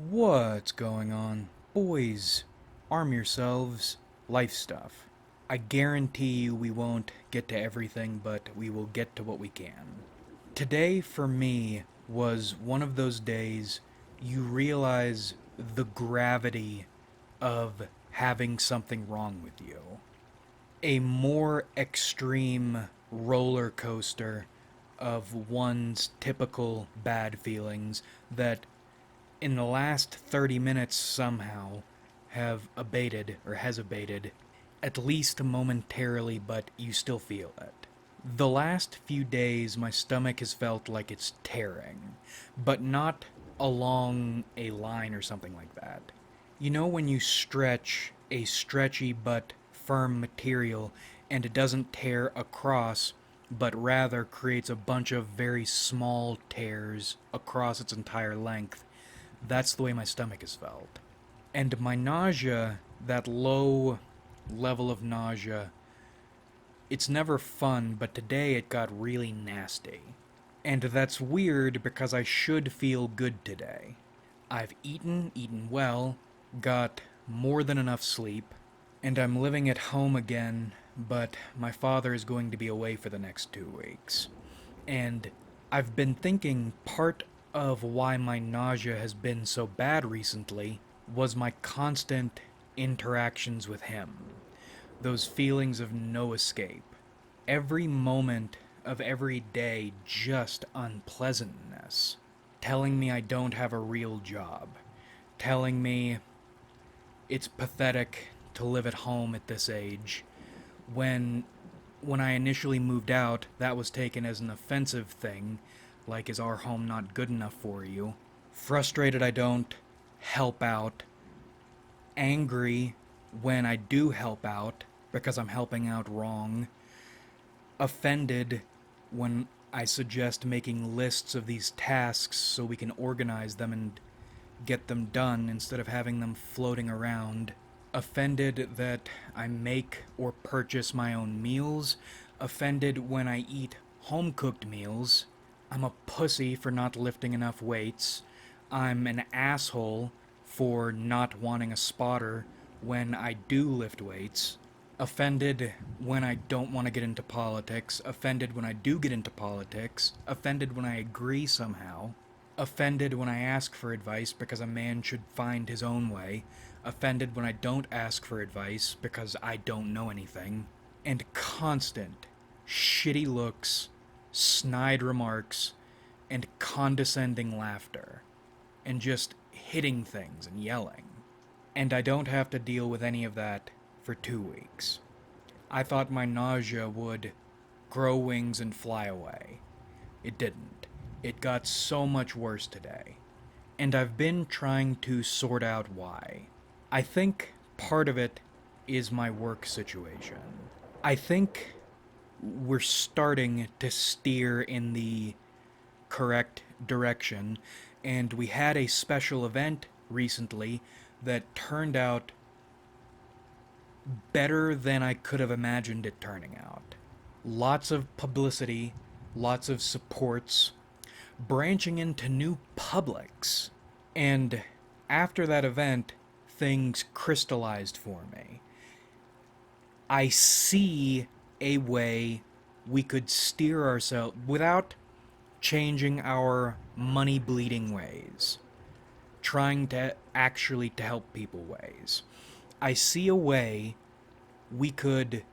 What's going on? Boys, arm yourselves. Life stuff. I guarantee you we won't get to everything, but we will get to what we can. Today, for me, was one of those days you realize the gravity of having something wrong with you. A more extreme roller coaster of one's typical bad feelings that in the last 30 minutes somehow have abated or has abated, at least momentarily, but you still feel it. The last few days, my stomach has felt like it's tearing, but not along a line or something like that. You know, when you stretch a stretchy but firm material and it doesn't tear across, but rather creates a bunch of very small tears across its entire length? That's the way my stomach has felt. And my nausea, that low level of nausea, it's never fun, but today it got really nasty. And that's weird because I should feel good today. I've eaten well, got more than enough sleep, and I'm living at home again, but my father is going to be away for the next 2 weeks. And I've been thinking part of why my nausea has been so bad recently was my constant interactions with him. Those feelings of no escape. Every moment of every day, just unpleasantness. Telling me I don't have a real job. Telling me it's pathetic to live at home at this age. When when I initially moved out, that was taken as an offensive thing, like, is our home not good enough for you? Frustrated I don't help out. Angry when I do help out because I'm helping out wrong. Offended when I suggest making lists of these tasks so we can organize them and get them done instead of having them floating around. Offended that I make or purchase my own meals. Offended when I eat home cooked meals. I'm a pussy for not lifting enough weights. I'm an asshole for not wanting a spotter when I do lift weights. Offended when I don't want to get into politics. Offended when I do get into politics. Offended when I agree somehow. Offended when I ask for advice because a man should find his own way. Offended when I don't ask for advice because I don't know anything. And constant shitty looks, snide remarks, and condescending laughter. And just hitting things and yelling. And I don't have to deal with any of that for 2 weeks. I thought my nausea would grow wings and fly away. It didn't. It got so much worse today. And I've been trying to sort out why. I think part of it is my work situation. I think we're starting to steer in the correct direction, and we had a special event recently that turned out better than I could have imagined it turning out. Lots of publicity, lots of supports, branching into new publics. And after that event, things crystallized for me. I see a way we could steer ourselves without changing our money bleeding ways, trying to actually to help people ways. I see a way we could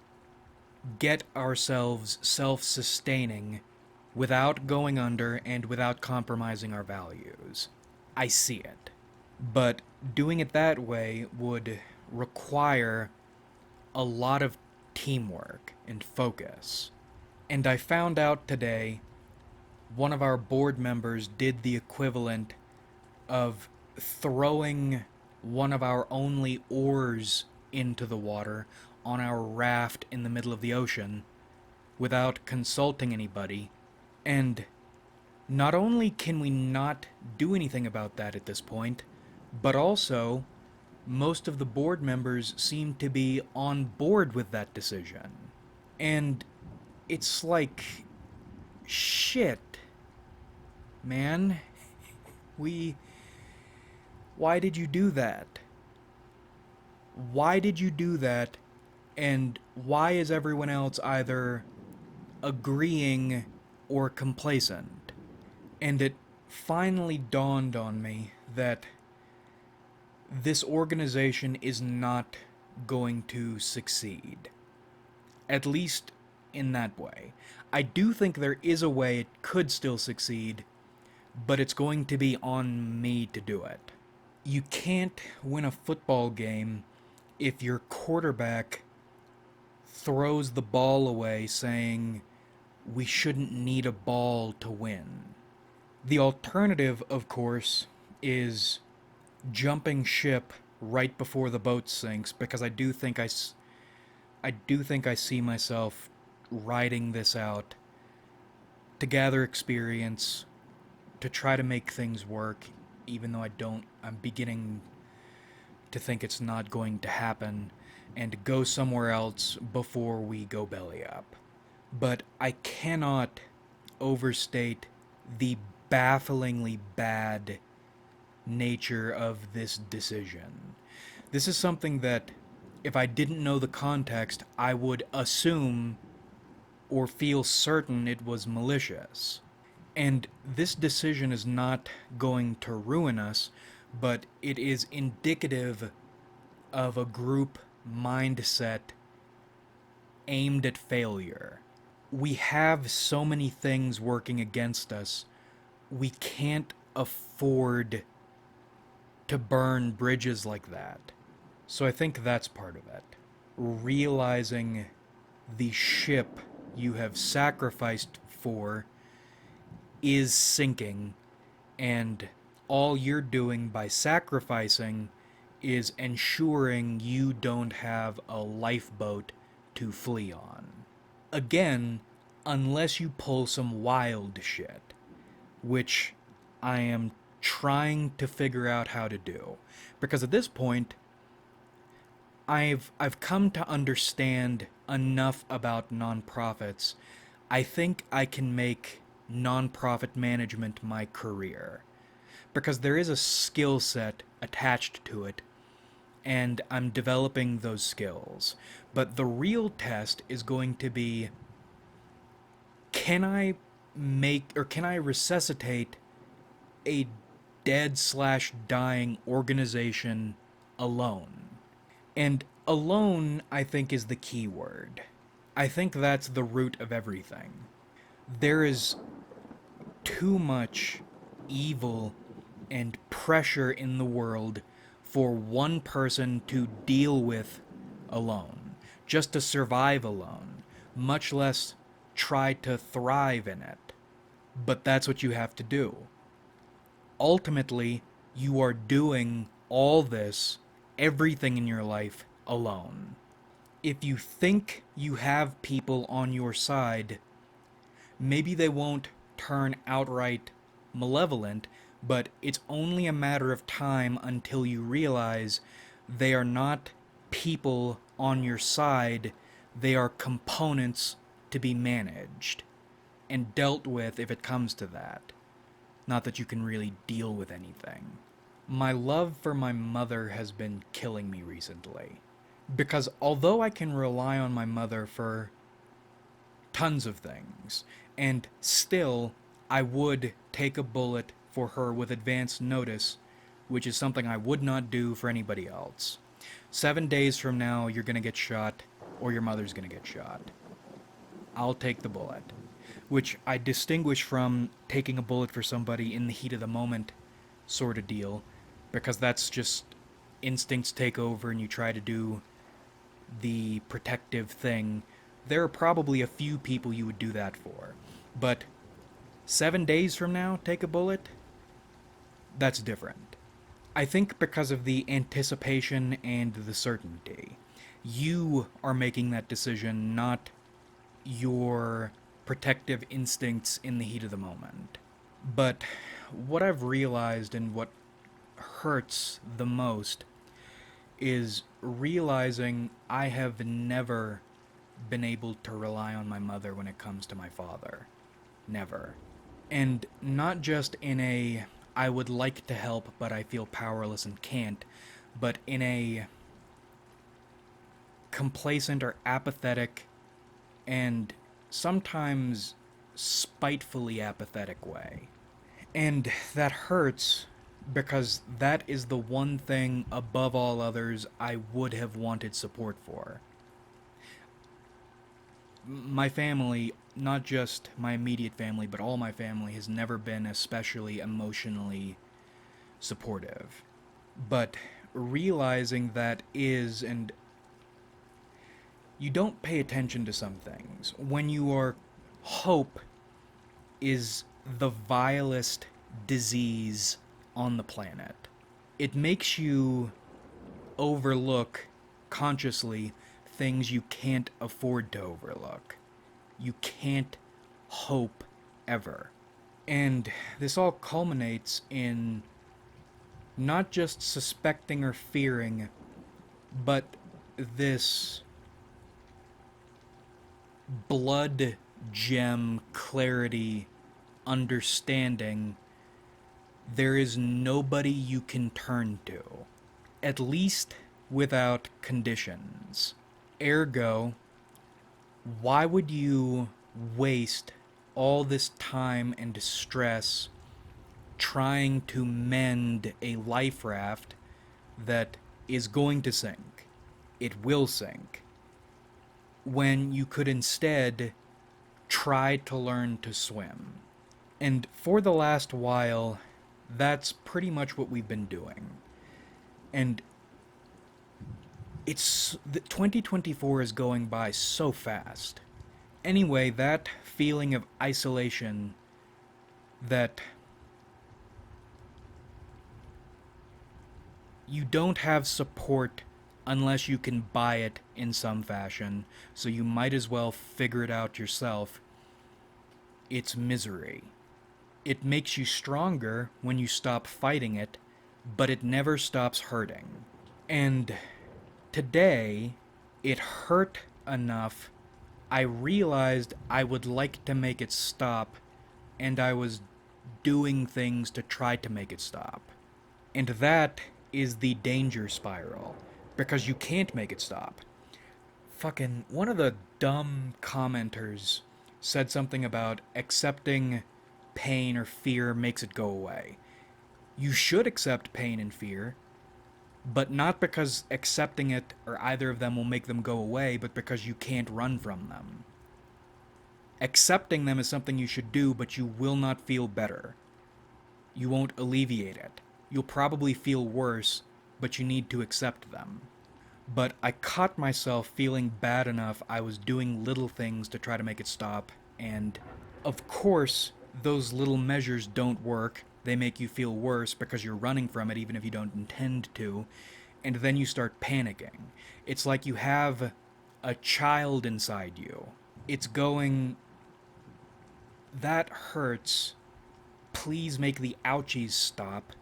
get ourselves self-sustaining without going under and without compromising our values. I see it. But doing it that way would require a lot of teamwork and focus. And I found out today one of our board members did the equivalent of throwing one of our only oars into the water on our raft in the middle of the ocean without consulting anybody. And not only can we not do anything about that at this point, but also most of the board members seem to be on board with that decision. And it's like, shit, man. We Why did you do that? Why did you do that? And why is everyone else either agreeing or complacent? And it finally dawned on me that this organization is not going to succeed. At least in that way. I do think there is a way it could still succeed, but it's going to be on me to do it. You can't win a football game if your quarterback throws the ball away saying, we shouldn't need a ball to win. The alternative, of course, is jumping ship right before the boat sinks, because I do think I see myself riding this out to gather experience, to try to make things work, even though I'm beginning to think it's not going to happen, and go somewhere else before we go belly up. But I cannot overstate the bafflingly bad nature of this decision. This is something that, if I didn't know the context, I would assume or feel certain it was malicious. And this decision is not going to ruin us, but it is indicative of a group mindset aimed at failure. We have so many things working against us, we can't afford to burn bridges like that. So I think that's part of it. Realizing the ship you have sacrificed for is sinking, and all you're doing by sacrificing is ensuring you don't have a lifeboat to flee on. Again, unless you pull some wild shit, which I am trying to figure out how to do. Because at this point, I've come to understand enough about nonprofits. I think I can make nonprofit management my career, because there is a skill set attached to it, and I'm developing those skills. But the real test is going to be, can I resuscitate a dead slash dying organization alone? And alone, I think, is the key word. I think that's the root of everything. There is too much evil and pressure in the world for one person to deal with alone, just to survive alone, much less try to thrive in it. But that's what you have to do. Ultimately, you are doing all this, everything in your life, alone. If you think you have people on your side, maybe they won't turn outright malevolent, but it's only a matter of time until you realize they are not people on your side, they are components to be managed and dealt with if it comes to that. Not that you can really deal with anything. My love for my mother has been killing me recently. Because although I can rely on my mother for tons of things, and still I would take a bullet for her with advance notice, which is something I would not do for anybody else. 7 days from now, you're gonna get shot, or your mother's gonna get shot. I'll take the bullet. Which I distinguish from taking a bullet for somebody in the heat of the moment sort of deal, because that's just instincts take over and you try to do the protective thing. There are probably a few people you would do that for. But 7 days from now, take a bullet? That's different. I think because of the anticipation and the certainty. You are making that decision, not your protective instincts in the heat of the moment. But what I've realized and what hurts the most is realizing I have never been able to rely on my mother when it comes to my father. Never. And not just in a I would like to help, but I feel powerless and can't, but in a complacent or apathetic and sometimes spitefully apathetic way. And that hurts because that is the one thing above all others I would have wanted support for. My family, not just my immediate family, but all my family, has never been especially emotionally supportive. But realizing that is, and you don't pay attention to some things. When your hope is the vilest disease on the planet, it makes you overlook consciously things you can't afford to overlook. You can't hope ever. And this all culminates in not just suspecting or fearing, but this blood gem clarity understanding there is nobody you can turn to, at least without conditions. Ergo, why would you waste all this time and stress trying to mend a life raft that is going to sink? It will sink. When you could instead try to learn to swim. And for the last while, that's pretty much what we've been doing. And it's 2024 is going by so fast. Anyway, that feeling of isolation, that you don't have support unless you can buy it in some fashion, so you might as well figure it out yourself. It's misery. It makes you stronger when you stop fighting it, but it never stops hurting. And today, it hurt enough, I realized I would like to make it stop, and I was doing things to try to make it stop. And that is the danger spiral, because you can't make it stop. Fucking one of the dumb commenters said something about accepting pain or fear makes it go away. You should accept pain and fear, but not because accepting it or either of them will make them go away, but because you can't run from them. Accepting them is something you should do, but you will not feel better. You won't alleviate it. You'll probably feel worse, but you need to accept them. But I caught myself feeling bad enough I was doing little things to try to make it stop, and of course, those little measures don't work. They make you feel worse because you're running from it even if you don't intend to, and then you start panicking. It's like you have a child inside you. It's going, that hurts. Please make the ouchies stop.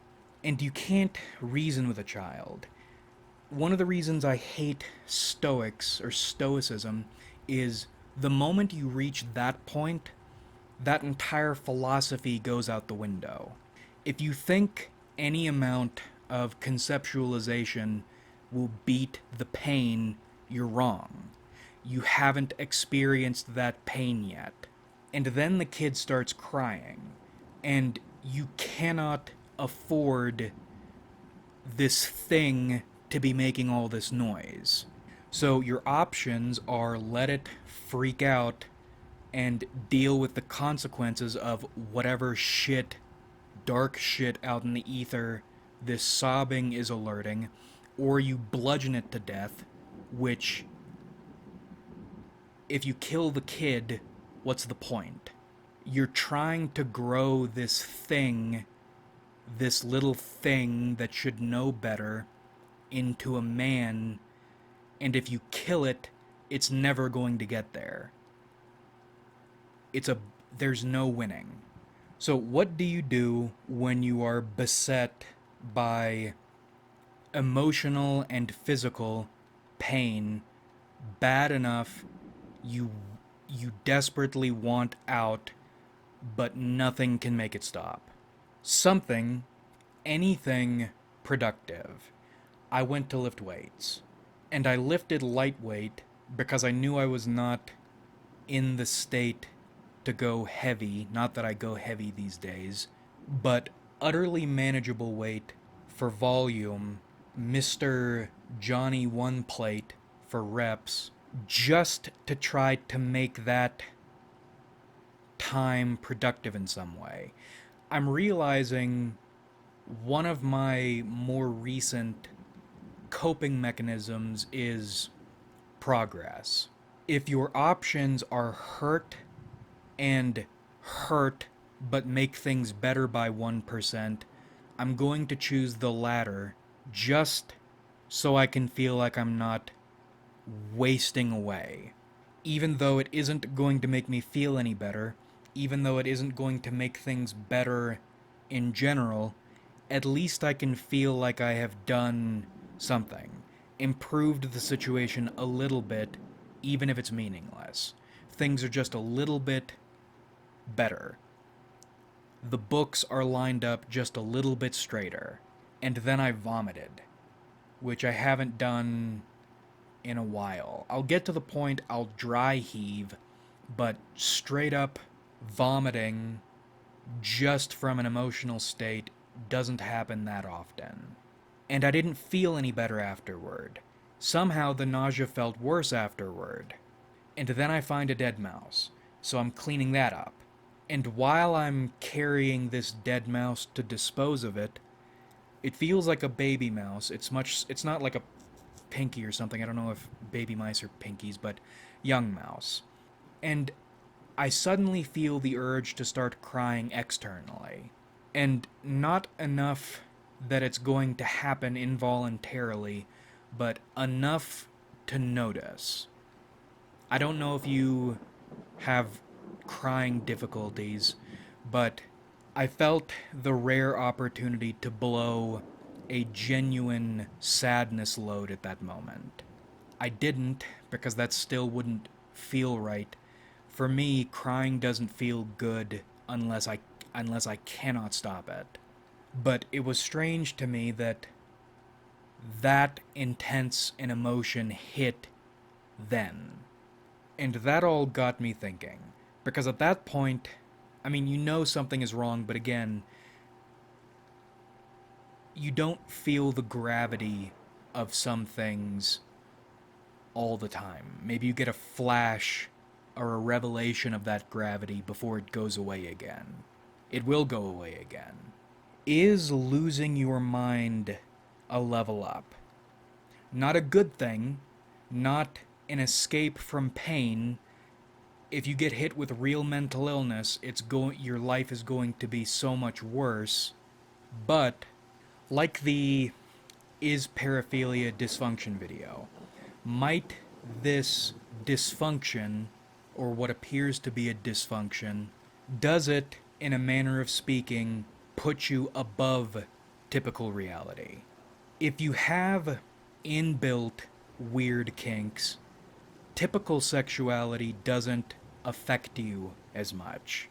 And you can't reason with a child. One of the reasons I hate Stoics or Stoicism is the moment you reach that point, that entire philosophy goes out the window. If you think any amount of conceptualization will beat the pain, you're wrong. You haven't experienced that pain yet. And then the kid starts crying, and you cannot afford this thing to be making all this noise. So your options are let it freak out and deal with the consequences of whatever shit, dark shit out in the ether this sobbing is alerting, or you bludgeon it to death, which, if you kill the kid, what's the point? You're trying to grow this thing, this little thing that should know better, into a man, and if you kill it, it's never going to get there. There's no winning. So what do you do when you are beset by emotional and physical pain bad enough you desperately want out, but nothing can make it stop? something, anything productive. I went to lift weights. And I lifted lightweight because I knew I was not in the state to go heavy. Not that I go heavy these days, but utterly manageable weight for volume. Mr. Johnny One Plate for reps, just to try to make that time productive in some way. I'm realizing one of my more recent coping mechanisms is progress. If your options are hurt and hurt but make things better by 1%, I'm going to choose the latter just so I can feel like I'm not wasting away. Even though it isn't going to make me feel any better, even though it isn't going to make things better in general, at least I can feel like I have done something, improved the situation a little bit, even if it's meaningless. Things are just a little bit better. The books are lined up just a little bit straighter. And then I vomited, which I haven't done in a while. I'll get to the point I'll dry heave, but straight up vomiting just from an emotional state doesn't happen that often. And I didn't feel any better afterward. Somehow the nausea felt worse afterward. And then I find a dead mouse, so I'm cleaning that up. And while I'm carrying this dead mouse to dispose of it, it feels like a baby mouse. It's not like a pinky or something. I don't know if baby mice are pinkies, but young mouse. And I suddenly feel the urge to start crying externally. And not enough that it's going to happen involuntarily, but enough to notice. I don't know if you have crying difficulties, but I felt the rare opportunity to blow a genuine sadness load at that moment. I didn't, because that still wouldn't feel right. For me, crying doesn't feel good unless I cannot stop it. But it was strange to me that intense an emotion hit then. And that all got me thinking. Because at that point, I mean, you know something is wrong, but again, you don't feel the gravity of some things all the time. Maybe you get a flash or a revelation of that gravity before it goes away again. It will go away again. Is losing your mind a level up? Not a good thing, not an escape from pain. If you get hit with real mental illness, your life is going to be so much worse. But like the Is Paraphilia Dysfunction video, might this dysfunction, or what appears to be a dysfunction, does it, in a manner of speaking, put you above typical reality? If you have inbuilt weird kinks, typical sexuality doesn't affect you as much.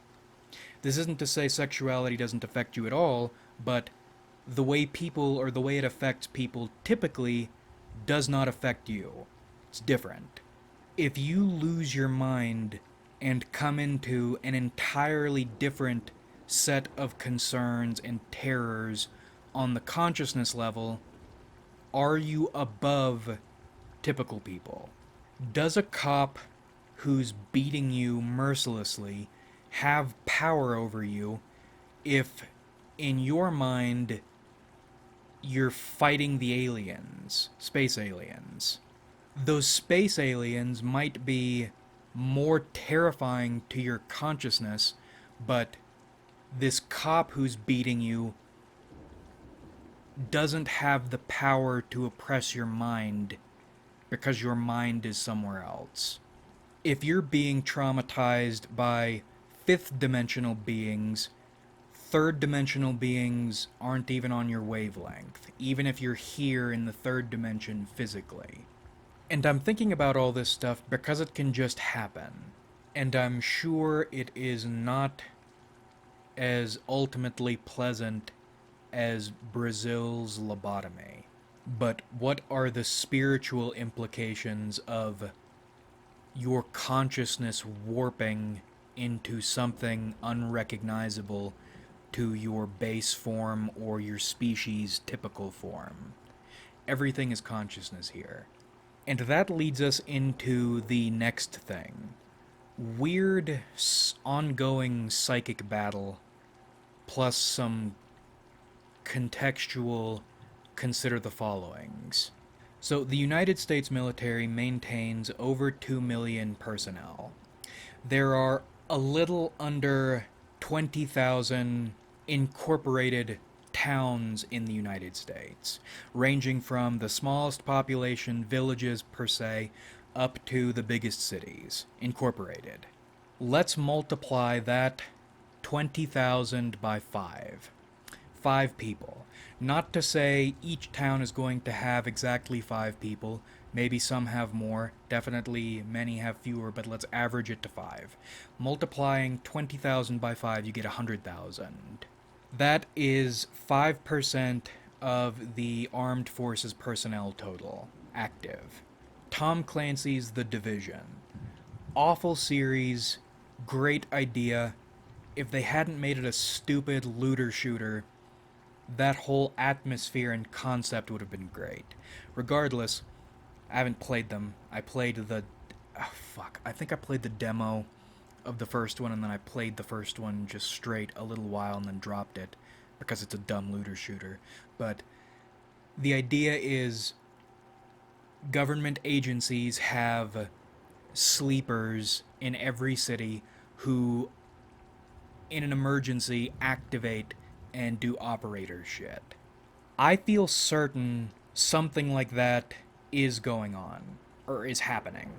This isn't to say sexuality doesn't affect you at all, but the way it affects people typically does not affect you. It's different. If you lose your mind and come into an entirely different set of concerns and terrors on the consciousness level, are you above typical people? Does a cop who's beating you mercilessly have power over you if, in your mind, you're fighting the aliens, space aliens? Those space aliens might be more terrifying to your consciousness, but this cop who's beating you doesn't have the power to oppress your mind because your mind is somewhere else. If you're being traumatized by fifth dimensional beings, third dimensional beings aren't even on your wavelength, even if you're here in the third dimension physically. And I'm thinking about all this stuff because it can just happen. And I'm sure it is not as ultimately pleasant as Brazil's lobotomy. But what are the spiritual implications of your consciousness warping into something unrecognizable to your base form or your species' typical form? Everything is consciousness here. And that leads us into the next thing. Weird, ongoing psychic battle, plus some contextual consider the followings. So, the United States military maintains over 2 million personnel. There are a little under 20,000 incorporated towns in the United States, ranging from the smallest population villages per se up to the biggest cities, incorporated. Let's multiply that 20,000 by 5. 5 people. Not to say each town is going to have exactly 5 people. Maybe some have more. Definitely many have fewer, but let's average it to 5. Multiplying 20,000 by 5, you get 100,000. That is 5% of the armed forces personnel total active. Tom Clancy's The Division. Awful series, great idea. If they hadn't made it a stupid looter shooter, that whole atmosphere and concept would have been great. Regardless, I haven't played them. I played the... I think I played the demo of the first one, and then I played the first one just straight a little while and then dropped it because it's a dumb looter shooter. But the idea is government agencies have sleepers in every city who, in an emergency, activate and do operator shit. I feel certain something like that is going on, or is happening.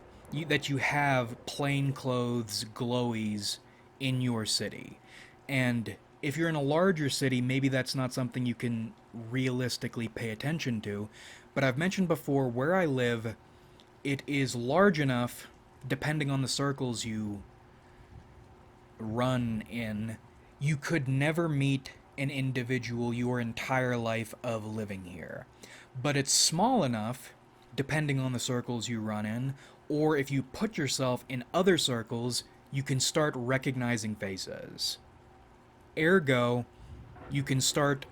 That you have plainclothes glowies in your city. And if you're in a larger city, maybe that's not something you can realistically pay attention to. But I've mentioned before, where I live, it is large enough, depending on the circles you run in, you could never meet an individual your entire life of living here. But it's small enough, depending on the circles you run in, or if you put yourself in other circles, you can start recognizing faces. Ergo, you can start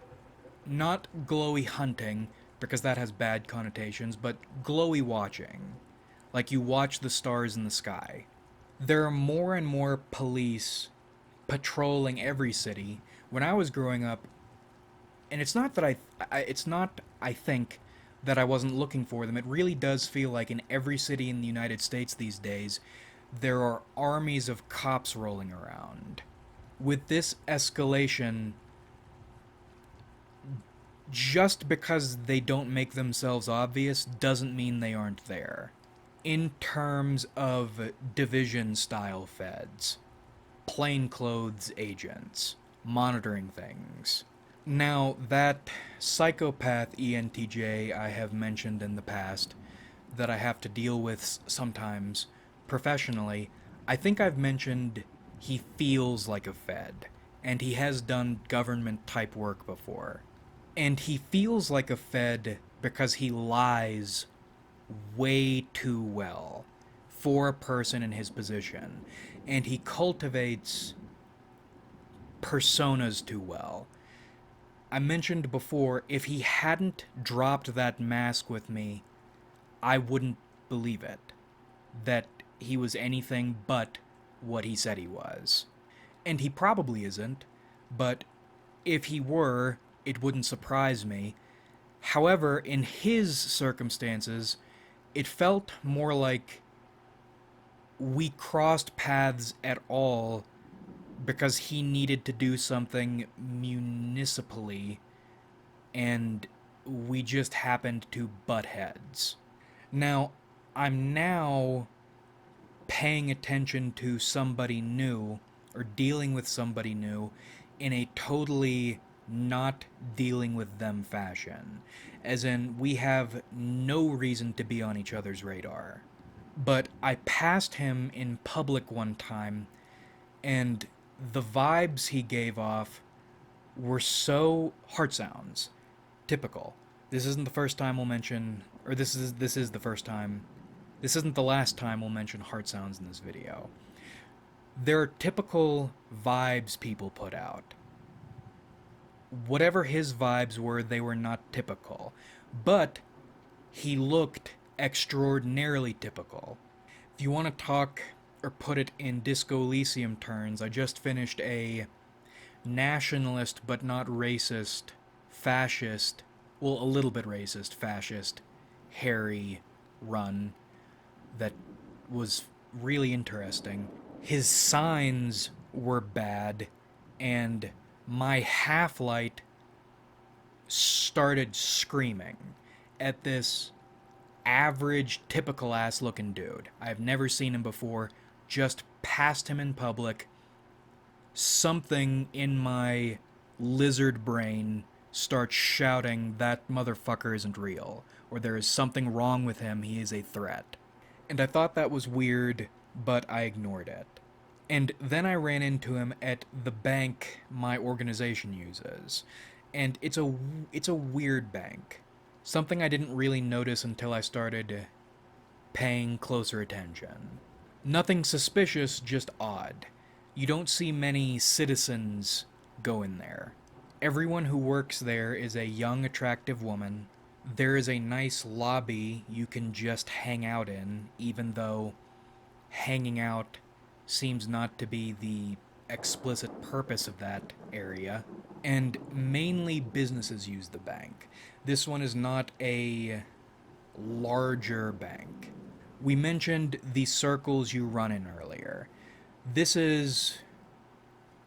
not glowy hunting, because that has bad connotations, but glowy watching. Like you watch the stars in the sky. There are more and more police patrolling every city. When I was growing up, and it's not that I think that I wasn't looking for them. It really does feel like in every city in the United States these days, there are armies of cops rolling around. With this escalation, just because they don't make themselves obvious doesn't mean they aren't there. In terms of division-style feds, plainclothes agents, monitoring things. Now, that psychopath ENTJ I have mentioned in the past, that I have to deal with sometimes professionally, I think I've mentioned he feels like a Fed, and he has done government-type work before. And he feels like a Fed because he lies way too well for a person in his position, and he cultivates personas too well. I mentioned before, if he hadn't dropped that mask with me, I wouldn't believe it. That he was anything but what he said he was. And he probably isn't, but if he were, it wouldn't surprise me. However, in his circumstances, it felt more like we crossed paths at all because he needed to do something municipally, and we just happened to butt heads. Now, I'm now paying attention to somebody new, or dealing with somebody new, in a totally not dealing with them fashion. As in, we have no reason to be on each other's radar. But I passed him in public one time, and The vibes he gave off were so heart sounds, typical. This isn't the first time we'll mention, or this is the first time. This isn't the last time we'll mention heart sounds in this video. There are typical vibes people put out. Whatever his vibes were, they were not typical. But he looked extraordinarily typical. If you want to talk or put it in Disco Elysium terms, I just finished a nationalist but not racist, fascist, well, a little bit racist, fascist, hairy run that was really interesting. His signs were bad, and my half-light started screaming at this average, typical ass looking dude. I've never seen him before, just passed him in public. Something in my lizard brain starts shouting that motherfucker isn't real, or there is something wrong with him, he is a threat. And I thought that was weird, but I ignored it. And then I ran into him at the bank my organization uses. And it's a weird bank. Something I didn't really notice until I started paying closer attention. Nothing suspicious, just odd. You don't see many citizens go in there. Everyone who works there is a young, attractive woman. There is a nice lobby you can just hang out in, even though hanging out seems not to be the explicit purpose of that area. And mainly businesses use the bank. This one is not a larger bank. We mentioned the circles you run in earlier. This is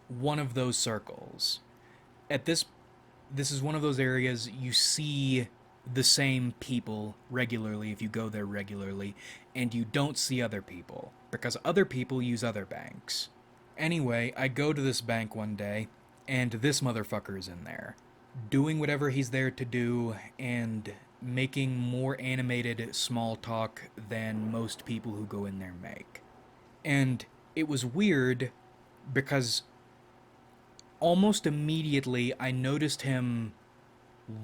one of those circles. This is one of those areas you see the same people regularly if you go there regularly, and you don't see other people, because other people use other banks. Anyway, I go to this bank one day, and this motherfucker is in there, doing whatever he's there to do, and making more animated small talk than most people who go in there make. And it was weird, because almost immediately I noticed him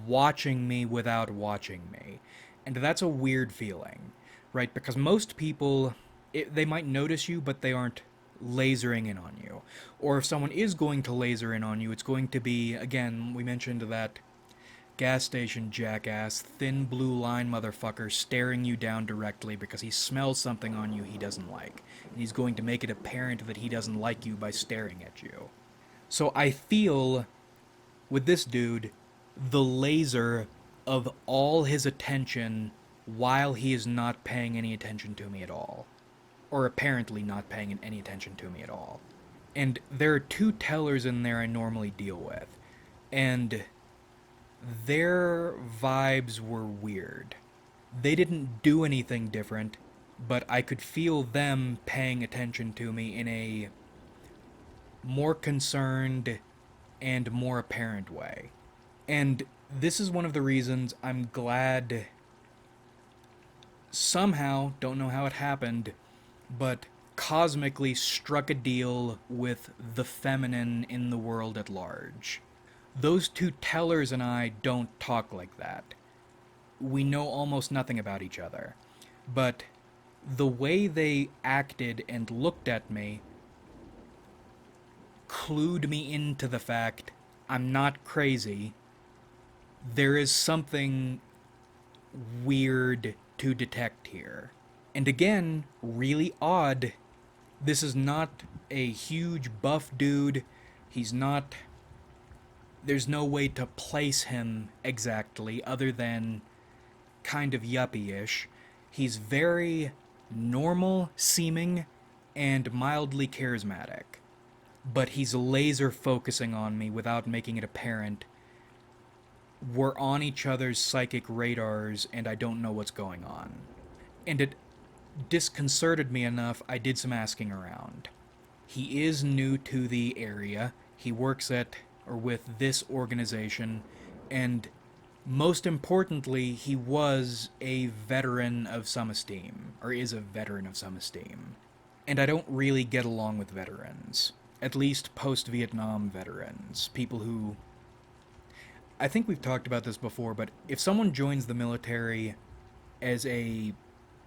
watching me without watching me. And that's a weird feeling, right? Because most people, they might notice you, but they aren't lasering in on you. Or if someone is going to laser in on you, it's going to be, again, we mentioned that gas station jackass, thin blue line motherfucker staring you down directly because he smells something on you he doesn't like. And he's going to make it apparent that he doesn't like you by staring at you. So I feel, with this dude, the laser of all his attention while he is not paying any attention to me at all. Or apparently not paying any attention to me at all. And there are two tellers in there I normally deal with. And their vibes were weird. They didn't do anything different, but I could feel them paying attention to me in a more concerned and more apparent way. And this is one of the reasons I'm glad somehow, don't know how it happened, but cosmically struck a deal with the feminine in the world at large. Those two tellers and I don't talk like that. We know almost nothing about each other. But the way they acted and looked at me clued me into the fact I'm not crazy. There is something weird to detect here. And again, really odd. This is not a huge buff dude. He's not... There's no way to place him exactly other than kind of yuppie-ish. He's very normal seeming and mildly charismatic. But he's laser focusing on me without making it apparent. We're on each other's psychic radars and I don't know what's going on. And it disconcerted me enough, I did some asking around. He is new to the area. He works at or with this organization, and most importantly, he was a veteran of some esteem, or is a veteran of some esteem. And I don't really get along with veterans. at least post-Vietnam veterans, people who... I think we've talked about this before, but if someone joins the military as a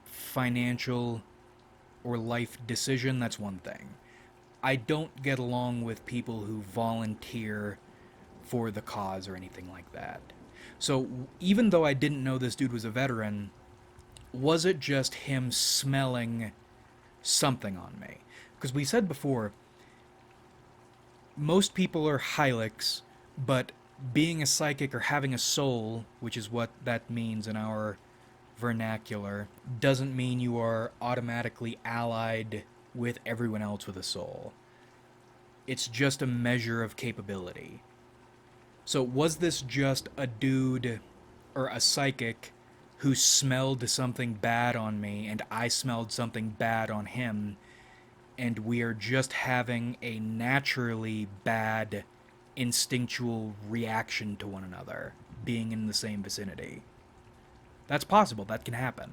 financial or life decision, that's one thing. I don't get along with people who volunteer for the cause or anything like that. So even though I didn't know this dude was a veteran, was it just him smelling something on me? Because we said before, most people are Hylics, but being a psychic or having a soul, which is what that means in our vernacular, doesn't mean you are automatically allied with everyone else with a soul. It's just a measure of capability. So was this just a dude or a psychic who smelled something bad on me and I smelled something bad on him, and we are just having a naturally bad instinctual reaction to one another, being in the same vicinity? That's possible. That can happen.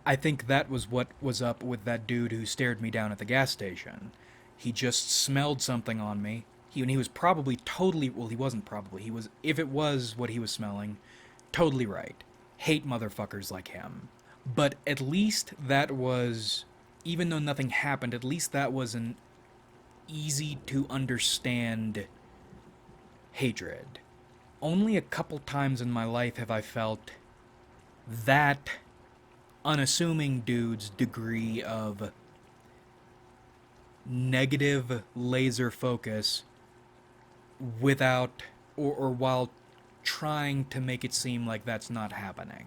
I think that was what was up with that dude who stared me down at the gas station. He just smelled something on me. He was probably totally... Well, he wasn't probably. He was... If it was what he was smelling, totally right. Hate motherfuckers like him. But at least that was... Even though nothing happened, at least that was an easy-to-understand hatred. Only a couple times in my life have I felt that unassuming dude's degree of negative laser focus without or while trying to make it seem like that's not happening.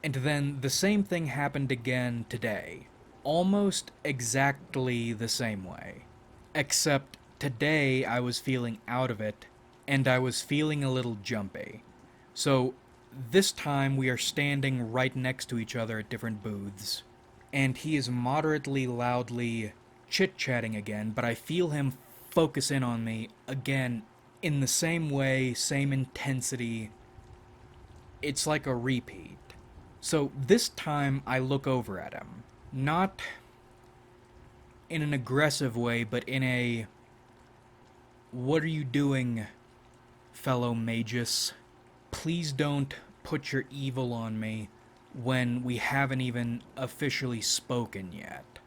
And then the same thing happened again today. Almost exactly the same way. Except today I was feeling out of it, and I was feeling a little jumpy. So this time we are standing right next to each other at different booths, and he is moderately loudly chit-chatting again, but I feel him focus in on me again in the same way, same intensity. It's like a repeat. So this time I look over at him. Not in an aggressive way, but in a, "What are you doing, fellow magus? Please don't put your evil on me when we haven't even officially spoken yet."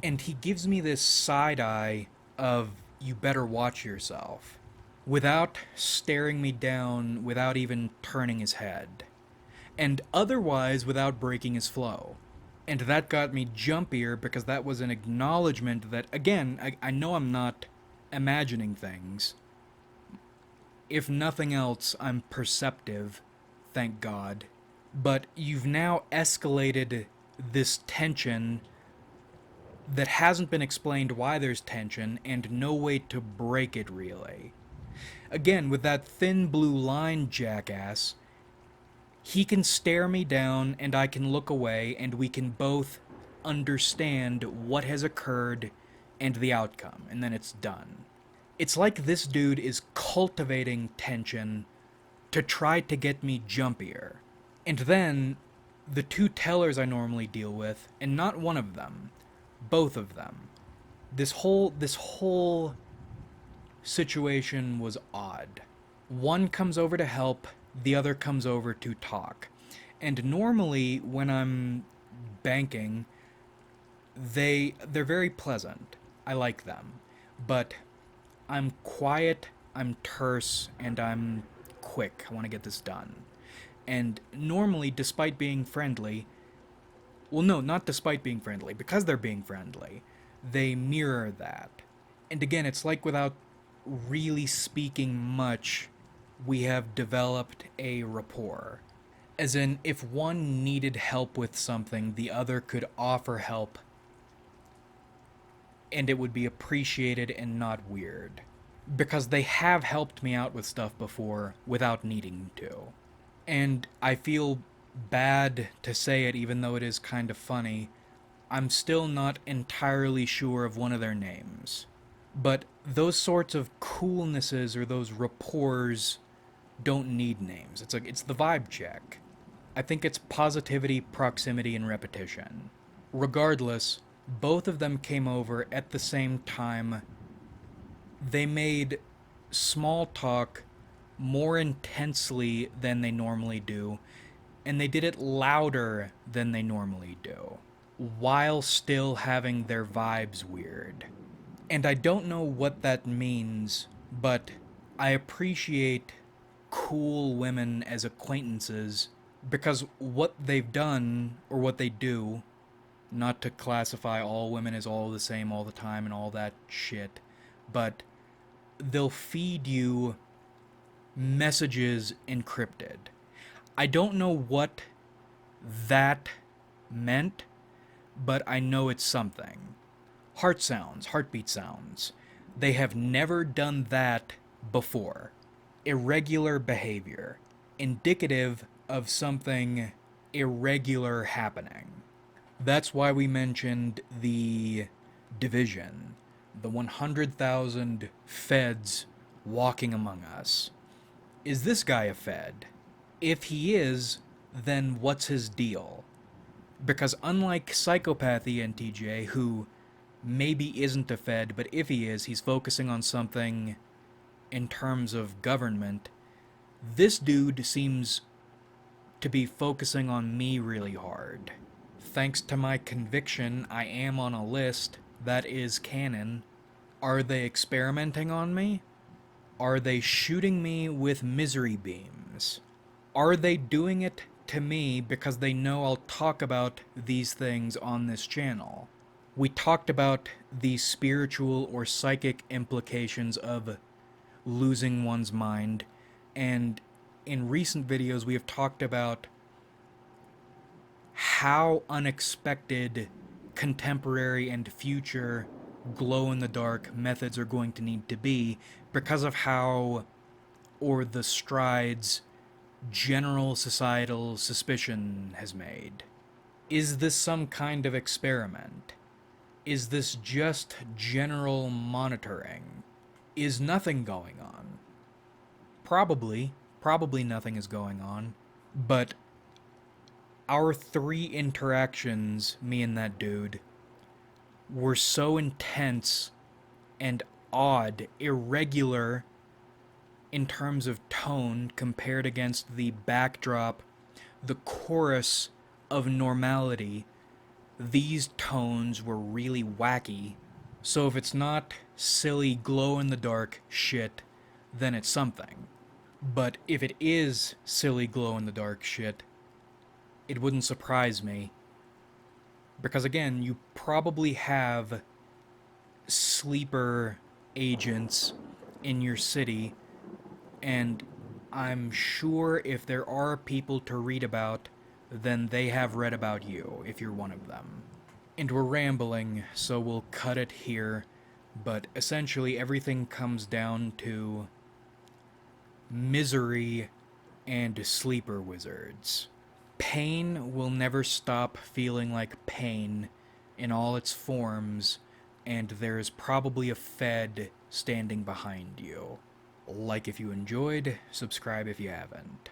And he gives me this side eye of, "You better watch yourself," without staring me down, without even turning his head, and otherwise without breaking his flow. And that got me jumpier because that was an acknowledgement that, again, I know I'm not imagining things. If nothing else, I'm perceptive, thank God. But you've now escalated this tension that hasn't been explained why there's tension, and no way to break it, really. Again, with that thin blue line, jackass, he can stare me down and I can look away, and we can both understand what has occurred and the outcome, and then it's done. It's like this dude is cultivating tension to try to get me jumpier. And then, the two tellers I normally deal with, and not one of them, both of them, this whole situation was odd. One comes over to help, the other comes over to talk. And normally, when I'm banking, they're very pleasant. I like them. But I'm quiet, I'm terse, and I'm quick. I want to get this done. And normally, despite being friendly... Well, no, not despite being friendly. Because they're being friendly, they mirror that. And again, it's like without really speaking much, we have developed a rapport. As in, if one needed help with something, the other could offer help, and it would be appreciated and not weird. Because they have helped me out with stuff before without needing to. And I feel bad to say it, even though it is kind of funny. I'm still not entirely sure of one of their names. But those sorts of coolnesses or those rapports don't need names. It's the vibe check. I think it's positivity, proximity, and repetition. Regardless, both of them came over at the same time They made small talk more intensely than they normally do, and they did it louder than they normally do, while still having their vibes weird. And I don't know what that means, but I appreciate cool women as acquaintances because what they've done, or what they do, not to classify all women as all the same all the time and all that shit, but they'll feed you messages encrypted. I don't know what that meant, but I know it's something. Heart sounds, heartbeat sounds. They have never done that before. Irregular behavior, indicative of something irregular happening. That's why we mentioned the division, the 100,000 feds walking among us. Is this guy a fed? If he is, then what's his deal? Because unlike Psychopathy NTJ, who maybe isn't a fed, but if he is, he's focusing on something in terms of government, this dude seems to be focusing on me really hard. Thanks to my conviction, I am on a list that is canon. Are they experimenting on me? Are they shooting me with misery beams? Are they doing it to me because they know I'll talk about these things on this channel? We talked about the spiritual or psychic implications of losing one's mind, and in recent videos we have talked about how unexpected contemporary and future glow-in-the-dark methods are going to need to be because of how, or the strides, general societal suspicion has made. Is this some kind of experiment? Is this just general monitoring? Is nothing going on? Probably nothing is going on, but our 3 interactions, me and that dude, were so intense and odd, irregular in terms of tone compared against the backdrop, the chorus of normality. These tones were really wacky. So if it's not silly glow-in-the-dark shit, then it's something. But if it is silly glow-in-the-dark shit, it wouldn't surprise me. Because again, you probably have sleeper agents in your city, and I'm sure if there are people to read about, then they have read about you, if you're one of them. And we're rambling, so we'll cut it here, but essentially everything comes down to misery and sleeper wizards. Pain will never stop feeling like pain in all its forms, and there is probably a Fed standing behind you. Like if you enjoyed, subscribe if you haven't.